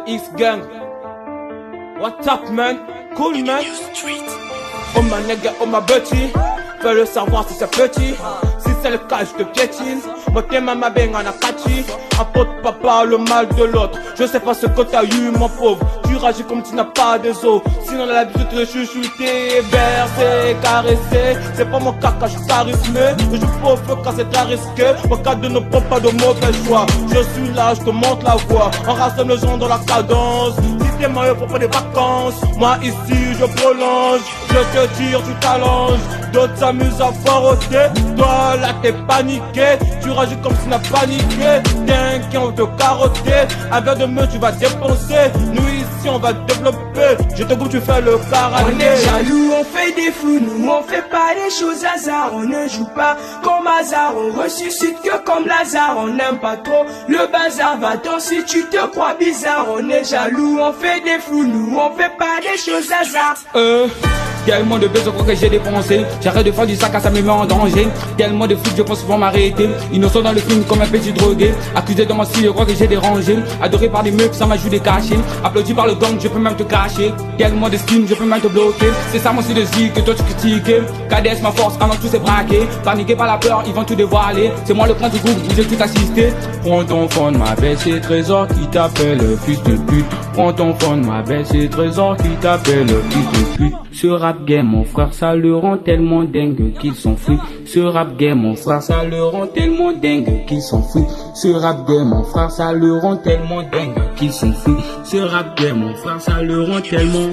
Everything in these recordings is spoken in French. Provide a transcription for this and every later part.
X-Gang. What's up, man? Cool, man. Oh ma nigga, oh ma buddy. Fais le savoir si c'est petit. Si c'est le cas, je te piétine. Moi t'es ma bang en akachi. Apporte papa le mal de l'autre. Je sais pas ce que t'as eu, mon pauvre. Tu rages comme tu n'as pas de os. Sinon on a l'habitude de chuchoter, bercer, caresser. C'est pas mon caca, je suis charismé. Je joue pas au feu quand c'est très risqué. Au cas de ne prends pas de mauvais choix. Je suis là, je te montre la voie. On rassemble les gens dans la cadence. Si t'es maillot pour pas des vacances. Moi ici je prolonge. Je te tire, tu t'allonges. D'autres s'amusent à faroter. Toi là t'es paniqué. Tu rages comme si tu n'as paniqué. T'inquiète, on te carotter. Un verre de me tu vas dépenser. Nous ici on va développer. Je te goûte, tu fais le karaté. On est jaloux, on fait des fous. Nous on fait pas des choses hasard. On ne joue pas comme hasard. On ressuscite que comme Lazare. On n'aime pas trop le bazar. Va-t'en si tu te crois bizarre. On est jaloux, on fait des fous. Nous on fait pas des choses hasard. Tellement de besoins que j'ai dépensé. J'arrête de faire du sac à ça me met en danger. Tellement de flics je pense souvent m'arrêter. Innocent dans le film comme un petit drogué. Accusé dans mon style, je crois que j'ai dérangé. Adoré par des meufs sans m'ajouter des cachets. Applaudi par le gang, je peux même te cacher. Tellement de skin, je peux même te bloquer. C'est ça mon style de zik que toi tu critiques. KDS ma force, alors tout s'est braqué. Paniqué par la peur, ils vont tout dévoiler. C'est moi le prince du groupe où j'ai tout assisté. Prends ton phone, ma belle, c'est Trésor qui t'appelle fils de pute. Prends ton phone, ma belle, c'est Trésor qui t'appelle fils de pute. Ce rap game, mon frère, ça le rend tellement dingue qu'ils sont fous. Ce rap game, mon frère, ça le rend tellement dingue qu'ils sont fous. Ce rap game, mon frère, ça le rend tellement dingue qu'ils sont fous. Ce rap game, mon frère, ça le rend tellement.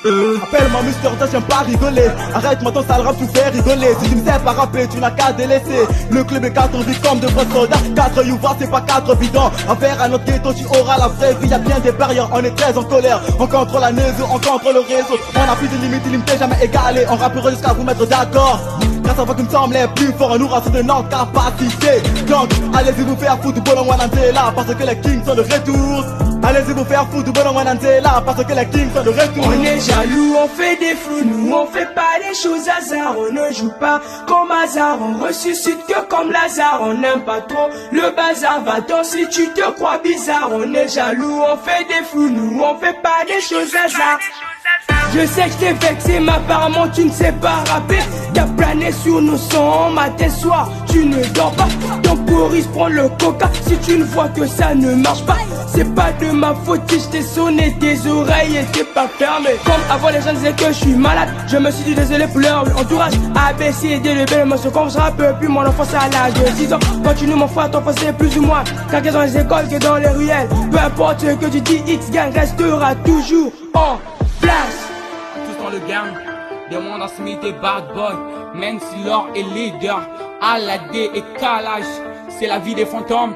Appelle-moi Mister, j'aime pas rigoler. Arrête-moi ton sale rap, tu fais rigoler. Si tu ne sais pas rapper, tu n'as qu'à délaisser. Le club est 4 vies comme de vrais soldats. 4 Youva, c'est pas 4 bidons. Envers un autre ghetto, tu auras la vraie vie. Y'a bien des barrières, on est très en colère. On contrôle la neige, on contrôle le réseau. On a plus de limites illimitées, jamais égalées. On rappera jusqu'à vous mettre d'accord. Car ça va qu'il me semble les plus forts, on nous rassure de notre capacité. Donc, allez-y vous faire foutre du bon là parce que les kings sont de retour. Allez-y vous faire foutre du bon là parce que les kings sont de retour. On est jaloux, on fait des flous. Nous on fait pas des choses hasard. On ne joue pas comme hasard. On ressuscite que comme Lazare. On n'aime pas trop le bazar. Va-t'en si tu te crois bizarre. On est jaloux, on fait des flous. Nous on fait pas des choses hasard. Je sais que je t'ai vexé, mais apparemment tu ne sais pas rapper. T'as plané sur nos sons, matin soir, tu ne dors pas. Ton Boris prend le coca, si tu ne vois que ça ne marche pas. C'est pas de ma faute si je t'ai sonné, tes oreilles étaient pas fermées. Comme avant les gens disaient que je suis malade, je me suis dit désolé pour leur entourage. ABC et D, le bel monsieur, comme je rappelle plus mon enfance à l'âge de 6 ans. Continue mon frère, ton c'est plus ou moins. Car dans les écoles que dans les ruelles. Peu importe ce que tu dis, X-Gang restera toujours en place. Dans le gang, des Wanda Smith et Bad Boy, même si l'or est leader, Aladé et Kalash, c'est la vie des fantômes,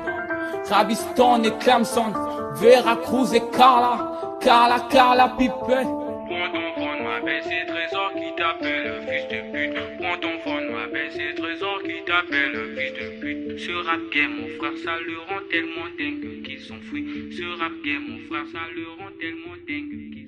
Rabiston et Clemson, Vera Cruz et Carla Pippen. Prends ton phone, ma belle, c'est Trésor qui t'appelle fils de pute. Prends ton phone, ma belle, c'est Trésor qui t'appelle fils de pute. Ce rap game, mon frère, ça le rend tellement dingue qu'ils sont fous. Ce rap game, mon frère, ça le rend tellement dingue qu'ils